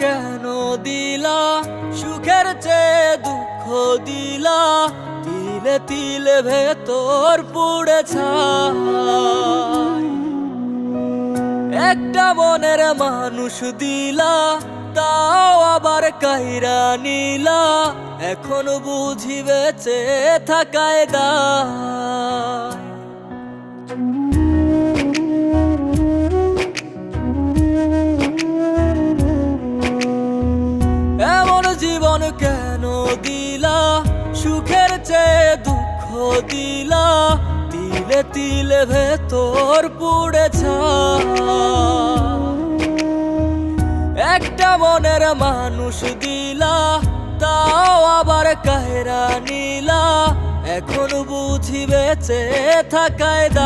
কেন দিলা, সুখের চেয়ে দুঃখ দিলা, তিলে তিলে ভেতর পুড়ে ছাই। একটা মনের মানুষ দিলা, তাও আবার কাইরা নিলা, এখন বুঝি বেঁচে থাকায় দায়। এমন জীবন কেন দিলা, সুখের চেয়ে দুঃখ দিলা, তিলে তিলে ভেতর পুড়ে ছাই। একটা মনের মানুষ দিলা, তাও আবার কাহেরা নিলা, এখন বুঝি বেঁচে থাকায় দায়।